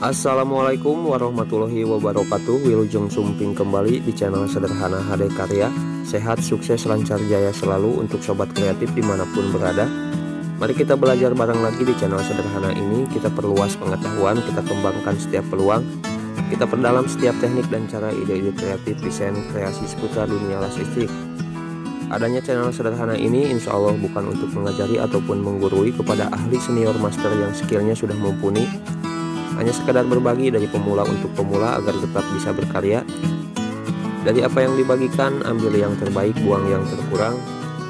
Assalamualaikum warahmatullahi wabarakatuh. Wilujeng Sumping kembali di channel Sederhana HD Karya. Sehat, sukses, lancar jaya selalu untuk sobat kreatif dimanapun berada. Mari kita belajar bareng lagi di channel Sederhana ini. Kita perluas pengetahuan, kita kembangkan setiap peluang, kita perdalam setiap teknik dan cara ide-ide kreatif desain kreasi seputar dunia las listrik. Adanya channel Sederhana ini insya Allah bukan untuk mengajari ataupun menggurui kepada ahli senior master yang skillnya sudah mumpuni, hanya sekadar berbagi dari pemula untuk pemula agar tetap bisa berkarya. Dari apa yang dibagikan, ambil yang terbaik, buang yang terkurang.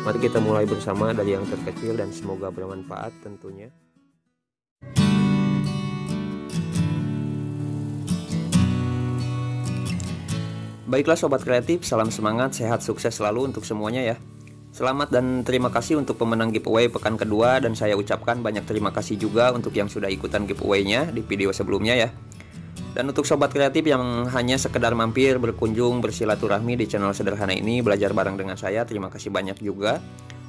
Mari kita mulai bersama dari yang terkecil dan semoga bermanfaat tentunya. Baiklah sobat kreatif, salam semangat, sehat, sukses selalu untuk semuanya ya. Selamat dan terima kasih untuk pemenang giveaway pekan kedua, dan saya ucapkan banyak terima kasih juga untuk yang sudah ikutan giveaway-nya di video sebelumnya ya. Dan untuk sobat kreatif yang hanya sekedar mampir, berkunjung, bersilaturahmi di channel Sederhana ini, belajar bareng dengan saya, terima kasih banyak juga.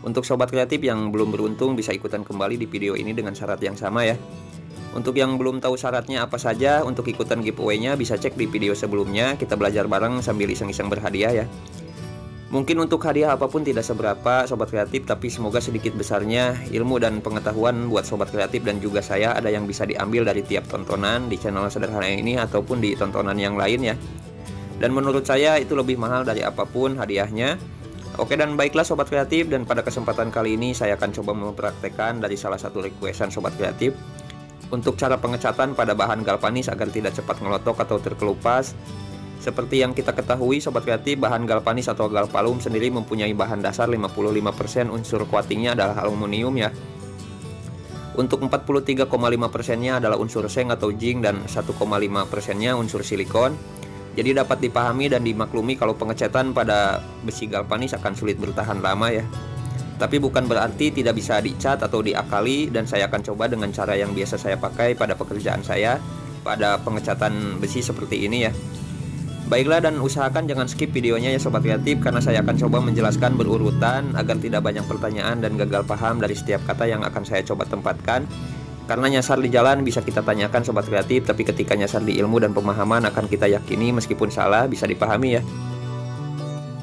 Untuk sobat kreatif yang belum beruntung bisa ikutan kembali di video ini dengan syarat yang sama ya. Untuk yang belum tahu syaratnya apa saja untuk ikutan giveaway-nya, bisa cek di video sebelumnya. Kita belajar bareng sambil iseng-iseng berhadiah ya. Mungkin untuk hadiah apapun tidak seberapa sobat kreatif, tapi semoga sedikit besarnya ilmu dan pengetahuan buat sobat kreatif dan juga saya ada yang bisa diambil dari tiap tontonan di channel Sederhana ini ataupun di tontonan yang lain ya. Dan menurut saya itu lebih mahal dari apapun hadiahnya. Oke, dan baiklah sobat kreatif, dan pada kesempatan kali ini saya akan coba mempraktekkan dari salah satu requestan sobat kreatif untuk cara pengecatan pada bahan galvanis agar tidak cepat ngelotok atau terkelupas. Seperti yang kita ketahui sobat kreatif, bahan galvanis atau galvalum sendiri mempunyai bahan dasar 55% unsur coatingnya adalah aluminium ya. Untuk 43,5%-nya adalah unsur seng atau zinc dan 1,5%-nya unsur silikon. Jadi dapat dipahami dan dimaklumi kalau pengecatan pada besi galvanis akan sulit bertahan lama ya. Tapi bukan berarti tidak bisa dicat atau diakali, dan saya akan coba dengan cara yang biasa saya pakai pada pekerjaan saya pada pengecatan besi seperti ini ya. Baiklah, dan usahakan jangan skip videonya ya sobat kreatif, karena saya akan coba menjelaskan berurutan agar tidak banyak pertanyaan dan gagal paham dari setiap kata yang akan saya coba tempatkan. Karena nyasar di jalan bisa kita tanyakan sobat kreatif, tapi ketika nyasar di ilmu dan pemahaman akan kita yakini meskipun salah bisa dipahami ya.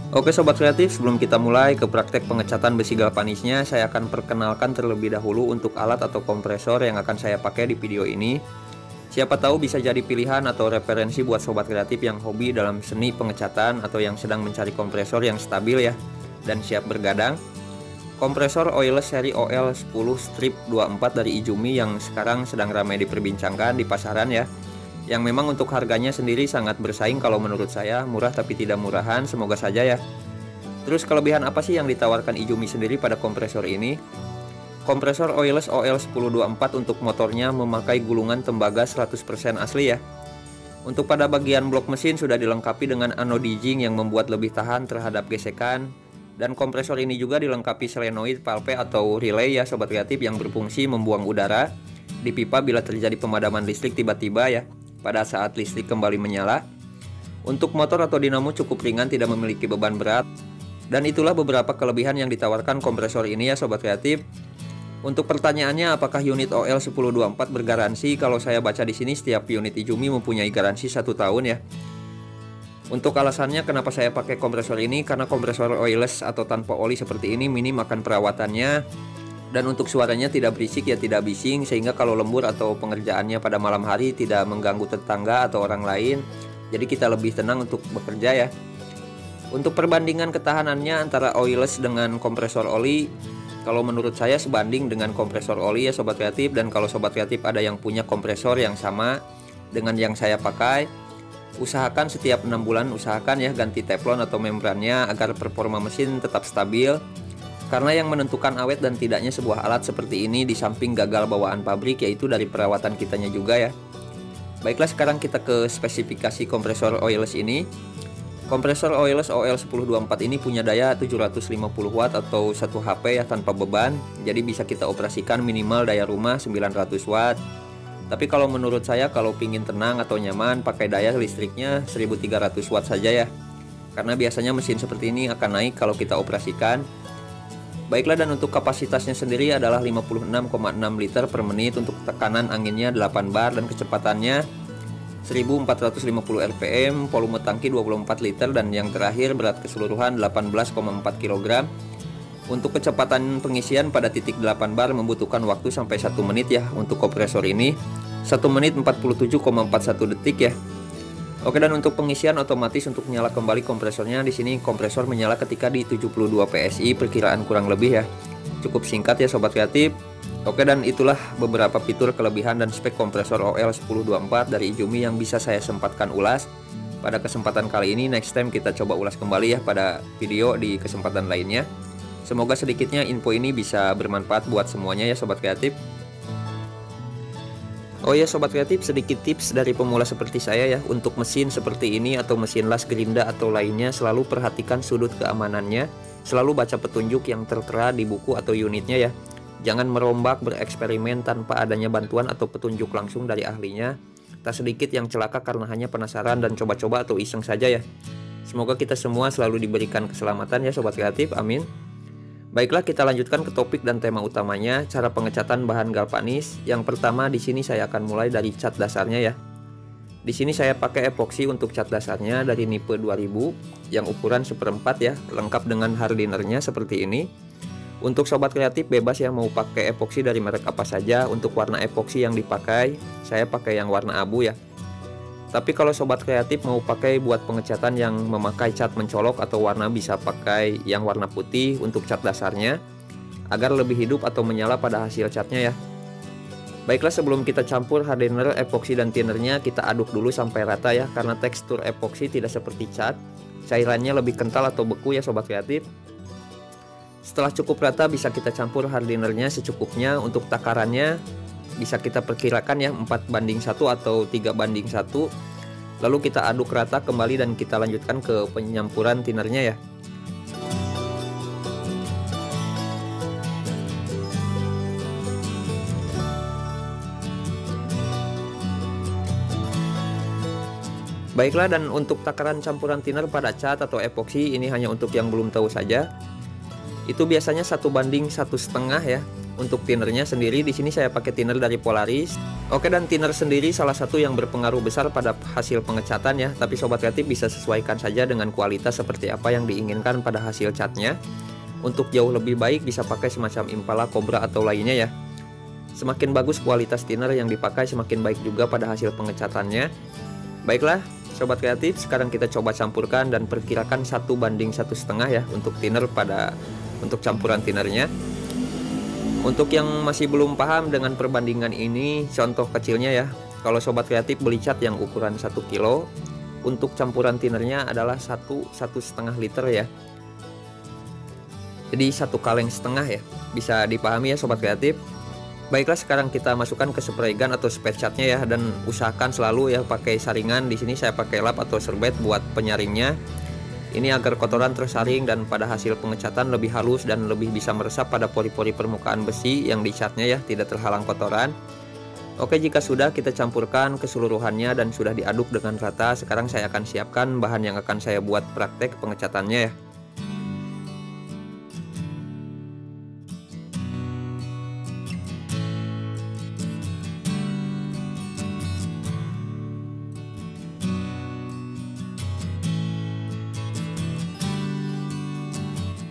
Oke sobat kreatif, sebelum kita mulai ke praktek pengecatan besi galvanisnya, saya akan perkenalkan terlebih dahulu untuk alat atau kompresor yang akan saya pakai di video ini. Siapa tahu bisa jadi pilihan atau referensi buat sobat kreatif yang hobi dalam seni pengecatan atau yang sedang mencari kompresor yang stabil ya dan siap bergadang. Kompresor oilless seri OL10 strip 24 dari Izumi yang sekarang sedang ramai diperbincangkan di pasaran ya. Yang memang untuk harganya sendiri sangat bersaing kalau menurut saya, murah tapi tidak murahan, semoga saja ya. Terus kelebihan apa sih yang ditawarkan Izumi sendiri pada kompresor ini? Kompresor oilless OL1024 untuk motornya memakai gulungan tembaga 100% asli ya. Untuk pada bagian blok mesin sudah dilengkapi dengan anodizing yang membuat lebih tahan terhadap gesekan. Dan kompresor ini juga dilengkapi solenoid valve atau relay ya sobat kreatif yang berfungsi membuang udara di pipa bila terjadi pemadaman listrik tiba-tiba ya, pada saat listrik kembali menyala. Untuk motor atau dinamo cukup ringan, tidak memiliki beban berat. Dan itulah beberapa kelebihan yang ditawarkan kompresor ini ya sobat kreatif. Untuk pertanyaannya, apakah unit OL1024 bergaransi? Kalau saya baca di sini setiap unit Izumi mempunyai garansi 1 tahun ya. Untuk alasannya kenapa saya pakai kompresor ini, karena kompresor oilless atau tanpa oli seperti ini minim akan perawatannya. Dan untuk suaranya tidak berisik ya, tidak bising, sehingga kalau lembur atau pengerjaannya pada malam hari tidak mengganggu tetangga atau orang lain. Jadi kita lebih tenang untuk bekerja ya. Untuk perbandingan ketahanannya antara oilless dengan kompresor oli, kalau menurut saya sebanding dengan kompresor oli ya sobat kreatif. Dan kalau sobat kreatif ada yang punya kompresor yang sama dengan yang saya pakai, usahakan setiap 6 bulan usahakan ya ganti teflon atau membrannya agar performa mesin tetap stabil. Karena yang menentukan awet dan tidaknya sebuah alat seperti ini di samping gagal bawaan pabrik yaitu dari perawatan kitanya juga ya. Baiklah, sekarang kita ke spesifikasi kompresor oilless ini. Kompresor oilless OL1024 ini punya daya 750 watt atau 1 HP ya tanpa beban. Jadi bisa kita operasikan minimal daya rumah 900 watt. Tapi kalau menurut saya kalau pingin tenang atau nyaman pakai daya listriknya 1300 watt saja ya. Karena biasanya mesin seperti ini akan naik kalau kita operasikan. Baiklah, dan untuk kapasitasnya sendiri adalah 56,6 liter per menit, untuk tekanan anginnya 8 bar dan kecepatannya 1450 rpm, volume tangki 24 liter, dan yang terakhir berat keseluruhan 18,4 kg. Untuk kecepatan pengisian pada titik 8 bar membutuhkan waktu sampai 1 menit ya. Untuk kompresor ini 1 menit 47,41 detik ya. Oke, dan untuk pengisian otomatis untuk nyala kembali kompresornya, di sini kompresor menyala ketika di 72 PSI perkiraan kurang lebih ya. Cukup singkat ya sobat kreatif. Oke, dan itulah beberapa fitur, kelebihan, dan spek kompresor OL1024 dari Izumi yang bisa saya sempatkan ulas pada kesempatan kali ini. Next time kita coba ulas kembali ya pada video di kesempatan lainnya. Semoga sedikitnya info ini bisa bermanfaat buat semuanya ya sobat kreatif. Oh ya sobat kreatif, sedikit tips dari pemula seperti saya ya. Untuk mesin seperti ini atau mesin las gerinda atau lainnya, selalu perhatikan sudut keamanannya. Selalu baca petunjuk yang tertera di buku atau unitnya ya. Jangan merombak bereksperimen tanpa adanya bantuan atau petunjuk langsung dari ahlinya. Tak sedikit yang celaka karena hanya penasaran dan coba-coba atau iseng saja ya. Semoga kita semua selalu diberikan keselamatan ya sobat kreatif, amin. Baiklah, kita lanjutkan ke topik dan tema utamanya, cara pengecatan bahan galvanis. Yang pertama di sini saya akan mulai dari cat dasarnya ya. Di sini saya pakai epoksi untuk cat dasarnya dari Nipe 2000 yang ukuran 1/4 ya, lengkap dengan hardinernya seperti ini. Untuk sobat kreatif bebas yang mau pakai epoksi dari merek apa saja. Untuk warna epoksi yang dipakai, saya pakai yang warna abu ya. Tapi kalau sobat kreatif mau pakai buat pengecatan yang memakai cat mencolok atau warna, bisa pakai yang warna putih untuk cat dasarnya agar lebih hidup atau menyala pada hasil catnya ya. Baiklah, sebelum kita campur hardener, epoksi, dan thinnernya, kita aduk dulu sampai rata ya, karena tekstur epoksi tidak seperti cat, cairannya lebih kental atau beku ya sobat kreatif. Setelah cukup rata, bisa kita campur hardenernya secukupnya. Untuk takarannya bisa kita perkirakan ya 4:1 atau 3:1. Lalu kita aduk rata kembali dan kita lanjutkan ke penyampuran thinnernya ya. Baiklah, dan untuk takaran campuran thinner pada cat atau epoksi ini hanya untuk yang belum tahu saja. Itu biasanya 1:1,5 ya. Untuk thinnernya sendiri di sini saya pakai thinner dari Polaris. Oke, dan thinner sendiri salah satu yang berpengaruh besar pada hasil pengecatan ya. Tapi sobat kreatif bisa sesuaikan saja dengan kualitas seperti apa yang diinginkan pada hasil catnya. Untuk jauh lebih baik bisa pakai semacam Impala, Cobra atau lainnya ya. Semakin bagus kualitas thinner yang dipakai, semakin baik juga pada hasil pengecatannya. Baiklah sobat kreatif, sekarang kita coba campurkan dan perkirakan 1:1,5 ya untuk thinner untuk campuran thinnernya. Untuk yang masih belum paham dengan perbandingan ini, contoh kecilnya ya. Kalau sobat kreatif beli cat yang ukuran 1 kilo, untuk campuran thinnernya adalah 1,5 liter ya. Jadi 1 kaleng setengah ya. Bisa dipahami ya sobat kreatif. Baiklah, sekarang kita masukkan ke spray gun atau spray catnya ya, dan usahakan selalu ya pakai saringan. Di sini saya pakai lap atau serbet buat penyaringnya. Ini agar kotoran tersaring dan pada hasil pengecatan lebih halus dan lebih bisa meresap pada pori-pori permukaan besi yang dicatnya ya, tidak terhalang kotoran. Oke, jika sudah kita campurkan keseluruhannya dan sudah diaduk dengan rata, sekarang saya akan siapkan bahan yang akan saya buat praktek pengecatannya ya.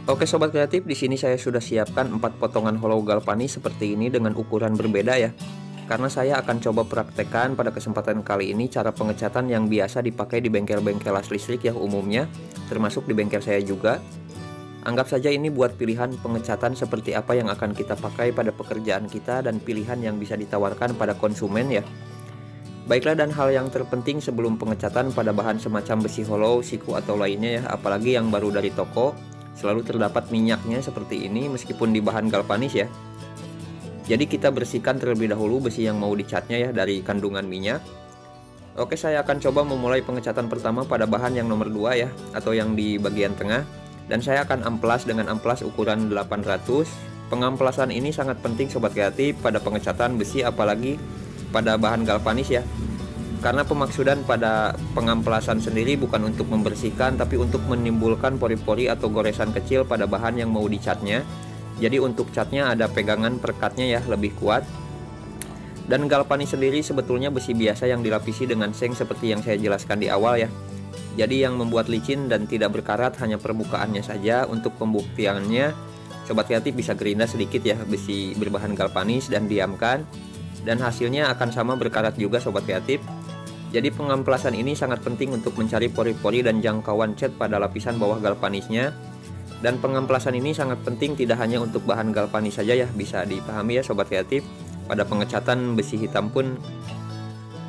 Oke sobat kreatif, di sini saya sudah siapkan 4 potongan hollow galvanis seperti ini dengan ukuran berbeda ya. Karena saya akan coba praktekkan pada kesempatan kali ini cara pengecatan yang biasa dipakai di bengkel-bengkel las listrik ya umumnya, termasuk di bengkel saya juga. Anggap saja ini buat pilihan pengecatan seperti apa yang akan kita pakai pada pekerjaan kita dan pilihan yang bisa ditawarkan pada konsumen ya. Baiklah, dan hal yang terpenting sebelum pengecatan pada bahan semacam besi hollow, siku atau lainnya ya, apalagi yang baru dari toko, selalu terdapat minyaknya seperti ini meskipun di bahan galvanis ya. Jadi kita bersihkan terlebih dahulu besi yang mau dicatnya ya dari kandungan minyak. Oke, saya akan coba memulai pengecatan pertama pada bahan yang nomor 2 ya, atau yang di bagian tengah. Dan saya akan amplas dengan amplas ukuran 800. Pengamplasan ini sangat penting sobat kreatif pada pengecatan besi, apalagi pada bahan galvanis ya. Karena pemaksudan pada pengamplasan sendiri bukan untuk membersihkan, tapi untuk menimbulkan pori-pori atau goresan kecil pada bahan yang mau dicatnya. Jadi untuk catnya ada pegangan perekatnya ya, lebih kuat. Dan galvanis sendiri sebetulnya besi biasa yang dilapisi dengan seng seperti yang saya jelaskan di awal ya. Jadi yang membuat licin dan tidak berkarat hanya permukaannya saja. Untuk pembuktiannya, sobat kreatif bisa gerinda sedikit ya besi berbahan galvanis dan diamkan. Dan hasilnya akan sama berkarat juga sobat kreatif. Jadi pengamplasan ini sangat penting untuk mencari pori-pori dan jangkauan cat pada lapisan bawah galvanisnya. Dan pengamplasan ini sangat penting tidak hanya untuk bahan galvanis saja ya, bisa dipahami ya sobat kreatif. Pada pengecatan besi hitam pun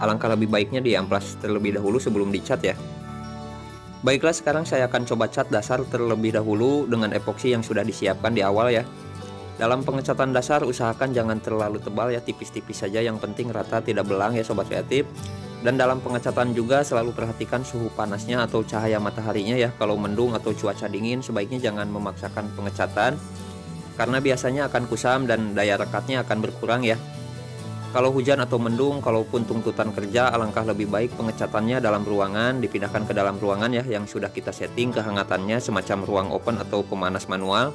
alangkah lebih baiknya diamplas terlebih dahulu sebelum dicat ya. Baiklah, sekarang saya akan coba cat dasar terlebih dahulu dengan epoksi yang sudah disiapkan di awal ya. Dalam pengecatan dasar usahakan jangan terlalu tebal ya, tipis-tipis saja, yang penting rata tidak belang ya sobat kreatif. Dan dalam pengecatan juga selalu perhatikan suhu panasnya atau cahaya mataharinya ya. Kalau mendung atau cuaca dingin sebaiknya jangan memaksakan pengecatan, karena biasanya akan kusam dan daya rekatnya akan berkurang ya. Kalau hujan atau mendung, kalaupun tuntutan kerja, alangkah lebih baik pengecatannya dalam ruangan, dipindahkan ke dalam ruangan ya, yang sudah kita setting kehangatannya semacam ruang open atau pemanas manual.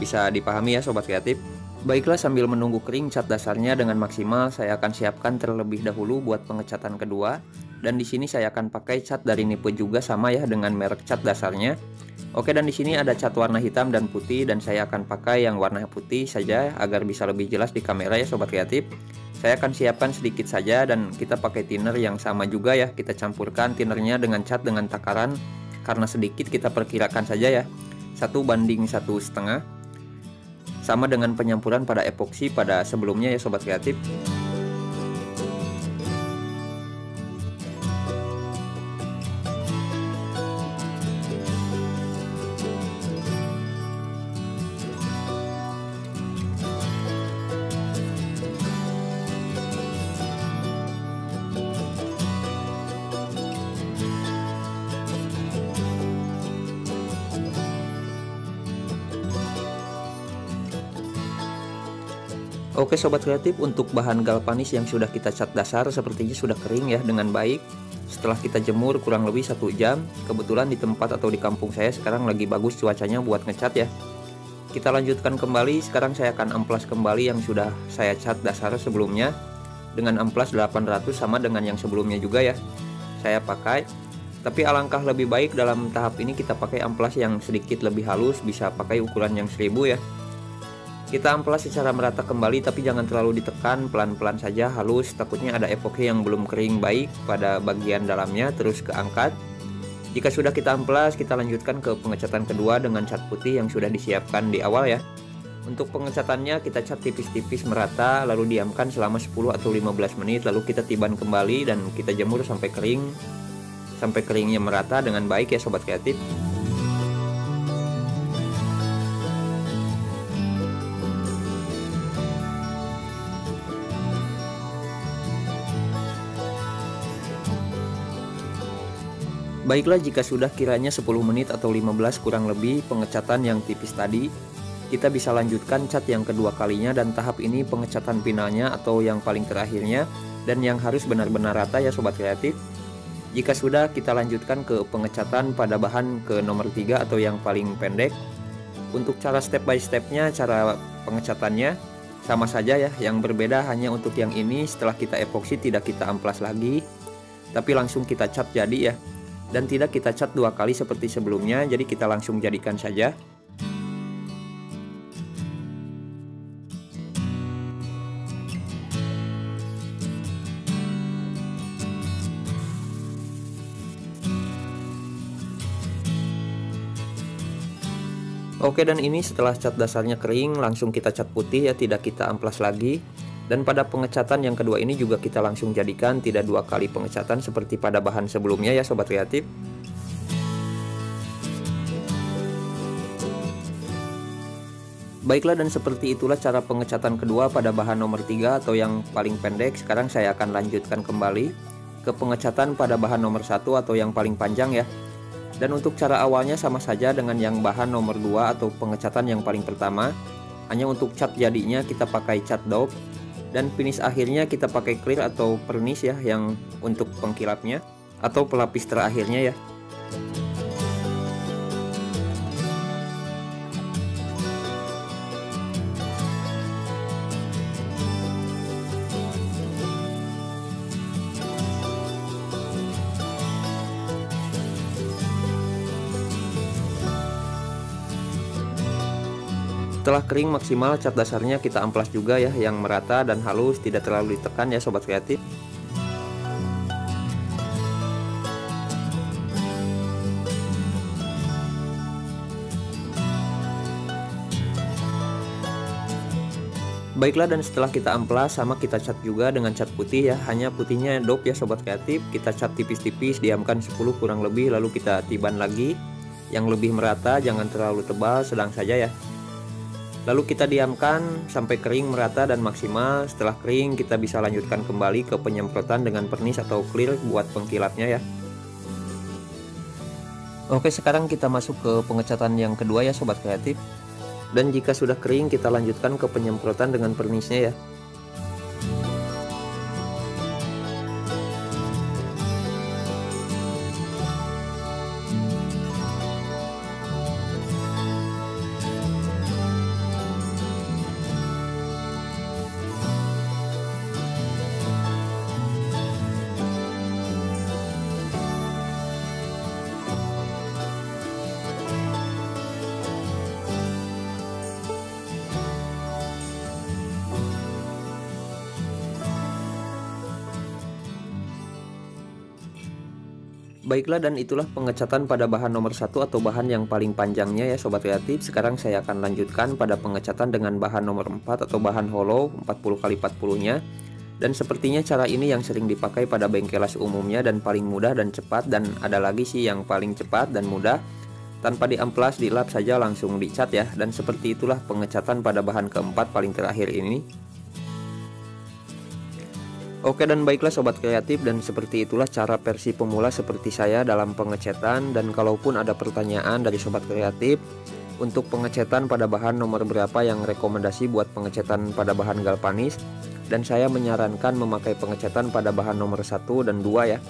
Bisa dipahami ya sobat kreatif. Baiklah, sambil menunggu kering cat dasarnya dengan maksimal, saya akan siapkan terlebih dahulu buat pengecatan kedua. Dan di sini saya akan pakai cat dari Nipe juga, sama ya dengan merek cat dasarnya. Oke, dan di sini ada cat warna hitam dan putih, dan saya akan pakai yang warna putih saja agar bisa lebih jelas di kamera ya sobat kreatif. Saya akan siapkan sedikit saja dan kita pakai thinner yang sama juga ya. Kita campurkan thinnernya dengan cat dengan takaran, karena sedikit kita perkirakan saja ya, 1:1,5, sama dengan penyampuran pada epoksi pada sebelumnya ya sobat kreatif. Oke sobat kreatif, untuk bahan galvanis yang sudah kita cat dasar sepertinya sudah kering ya dengan baik. Setelah kita jemur kurang lebih 1 jam. Kebetulan di tempat atau di kampung saya sekarang lagi bagus cuacanya buat ngecat ya. Kita lanjutkan kembali. Sekarang saya akan amplas kembali yang sudah saya cat dasar sebelumnya dengan amplas 800, sama dengan yang sebelumnya juga ya saya pakai. Tapi alangkah lebih baik dalam tahap ini kita pakai amplas yang sedikit lebih halus, bisa pakai ukuran yang 1000 ya. Kita amplas secara merata kembali, tapi jangan terlalu ditekan, pelan-pelan saja, halus, takutnya ada epoxy yang belum kering baik pada bagian dalamnya, terus keangkat. Jika sudah kita amplas, kita lanjutkan ke pengecatan kedua dengan cat putih yang sudah disiapkan di awal ya. Untuk pengecatannya kita cat tipis-tipis merata, lalu diamkan selama 10 atau 15 menit, lalu kita tiban kembali dan kita jemur sampai kering, sampai keringnya merata dengan baik ya sobat kreatif. Baiklah, jika sudah kiranya 10 menit atau 15 kurang lebih pengecatan yang tipis tadi, kita bisa lanjutkan cat yang kedua kalinya, dan tahap ini pengecatan finalnya atau yang paling terakhirnya, dan yang harus benar-benar rata ya sobat kreatif. Jika sudah, kita lanjutkan ke pengecatan pada bahan ke nomor 3 atau yang paling pendek. Untuk cara step by stepnya, cara pengecatannya sama saja ya, yang berbeda hanya untuk yang ini setelah kita epoksi tidak kita amplas lagi, tapi langsung kita cat jadi ya. Dan tidak kita cat 2 kali seperti sebelumnya, jadi kita langsung jadikan saja. Oke, dan ini setelah cat dasarnya kering langsung kita cat putih ya, tidak kita amplas lagi. Dan pada pengecatan yang kedua ini juga kita langsung jadikan, tidak 2 kali pengecatan seperti pada bahan sebelumnya ya sobat kreatif. Baiklah, dan seperti itulah cara pengecatan kedua pada bahan nomor 3 atau yang paling pendek. Sekarang saya akan lanjutkan kembali ke pengecatan pada bahan nomor 1 atau yang paling panjang ya. Dan untuk cara awalnya sama saja dengan yang bahan nomor 2 atau pengecatan yang paling pertama. Hanya untuk cat jadinya kita pakai cat daub, dan finish akhirnya kita pakai clear atau pernis ya, yang untuk pengkilapnya atau pelapis terakhirnya ya. Setelah kering maksimal, cat dasarnya kita amplas juga ya, yang merata dan halus, tidak terlalu ditekan ya sobat kreatif. Baiklah, dan setelah kita amplas sama kita cat juga dengan cat putih ya, hanya putihnya dop ya sobat kreatif. Kita cat tipis-tipis, diamkan 10 kurang lebih, lalu kita tiban lagi yang lebih merata, jangan terlalu tebal, sedang saja ya. Lalu kita diamkan sampai kering merata dan maksimal. Setelah kering kita bisa lanjutkan kembali ke penyemprotan dengan pernis atau clear buat pengkilapnya ya. Oke, sekarang kita masuk ke pengecatan yang kedua ya sobat kreatif. Dan jika sudah kering kita lanjutkan ke penyemprotan dengan pernisnya ya. Baiklah, dan itulah pengecatan pada bahan nomor 1 atau bahan yang paling panjangnya ya sobat kreatif. Sekarang saya akan lanjutkan pada pengecatan dengan bahan nomor 4 atau bahan hollow 40x40 nya. Dan sepertinya cara ini yang sering dipakai pada bengkel las umumnya dan paling mudah dan cepat. Dan ada lagi sih yang paling cepat dan mudah, tanpa diamplas, dilap saja langsung dicat ya. Dan seperti itulah pengecatan pada bahan keempat paling terakhir ini. Oke, dan baiklah sobat kreatif, dan seperti itulah cara versi pemula seperti saya dalam pengecatan. Dan kalaupun ada pertanyaan dari sobat kreatif untuk pengecatan pada bahan nomor berapa yang rekomendasi buat pengecatan pada bahan galvanis, dan saya menyarankan memakai pengecatan pada bahan nomor 1 dan 2 ya.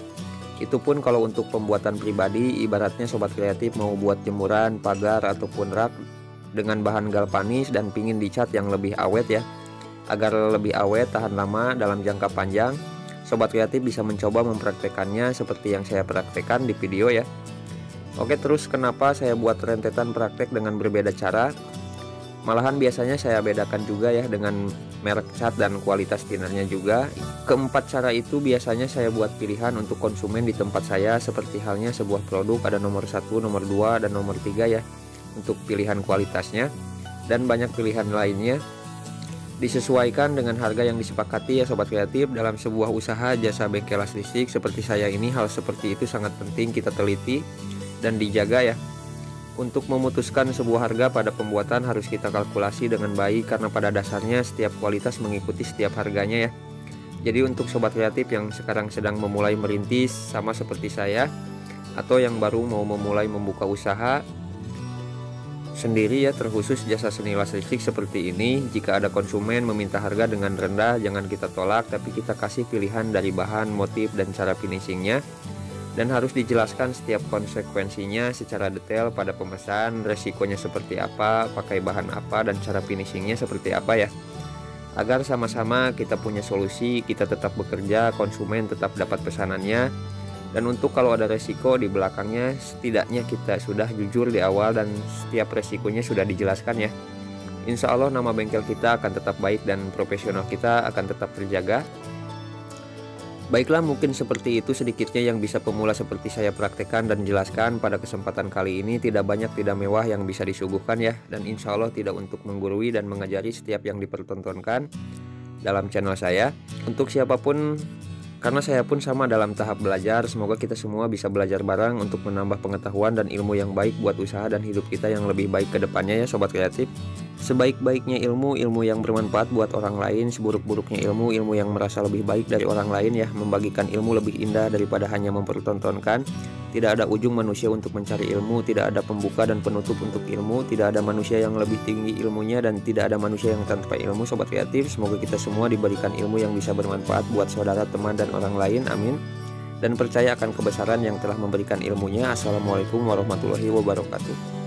Itu pun kalau untuk pembuatan pribadi, ibaratnya sobat kreatif mau buat jemuran, pagar ataupun rak dengan bahan galvanis dan pingin dicat yang lebih awet ya. Agar lebih awet, tahan lama dalam jangka panjang, sobat kreatif bisa mencoba mempraktekannya seperti yang saya praktekkan di video ya. Oke, terus kenapa saya buat rentetan praktek dengan berbeda cara? Malahan biasanya saya bedakan juga ya dengan merek cat dan kualitas tinernya juga. Keempat cara itu biasanya saya buat pilihan untuk konsumen di tempat saya, seperti halnya sebuah produk ada nomor 1, nomor 2, dan nomor 3 ya untuk pilihan kualitasnya, dan banyak pilihan lainnya. Disesuaikan dengan harga yang disepakati ya sobat kreatif. Dalam sebuah usaha jasa bengkel las listrik seperti saya ini, hal seperti itu sangat penting kita teliti dan dijaga ya. Untuk memutuskan sebuah harga pada pembuatan harus kita kalkulasi dengan baik, karena pada dasarnya setiap kualitas mengikuti setiap harganya ya. Jadi untuk sobat kreatif yang sekarang sedang memulai merintis sama seperti saya, atau yang baru mau memulai membuka usaha sendiri ya, terkhusus jasa seni las listrik seperti ini, jika ada konsumen meminta harga dengan rendah, jangan kita tolak, tapi kita kasih pilihan dari bahan, motif, dan cara finishingnya. Dan harus dijelaskan setiap konsekuensinya secara detail pada pemesan, resikonya seperti apa, pakai bahan apa, dan cara finishingnya seperti apa ya. Agar sama-sama kita punya solusi, kita tetap bekerja, konsumen tetap dapat pesanannya. Dan untuk kalau ada resiko di belakangnya, setidaknya kita sudah jujur di awal dan setiap resikonya sudah dijelaskan ya. Insya Allah nama bengkel kita akan tetap baik dan profesional kita akan tetap terjaga. Baiklah, mungkin seperti itu sedikitnya yang bisa pemula seperti saya praktekkan dan jelaskan pada kesempatan kali ini. Tidak banyak, tidak mewah yang bisa disuguhkan ya. Dan insya Allah tidak untuk menggurui dan mengajari setiap yang dipertontonkan dalam channel saya. Untuk siapapun, karena saya pun sama dalam tahap belajar, semoga kita semua bisa belajar bareng untuk menambah pengetahuan dan ilmu yang baik buat usaha dan hidup kita yang lebih baik ke depannya ya sobat kreatif. Sebaik-baiknya ilmu, ilmu yang bermanfaat buat orang lain. Seburuk-buruknya ilmu, ilmu yang merasa lebih baik dari orang lain ya. Membagikan ilmu lebih indah daripada hanya mempertontonkan. Tidak ada ujung manusia untuk mencari ilmu, tidak ada pembuka dan penutup untuk ilmu, tidak ada manusia yang lebih tinggi ilmunya, dan tidak ada manusia yang tanpa ilmu sobat kreatif. Semoga kita semua diberikan ilmu yang bisa bermanfaat buat saudara, teman, dan orang lain, amin. Dan percaya akan kebesaran yang telah memberikan ilmunya. Assalamualaikum warahmatullahi wabarakatuh.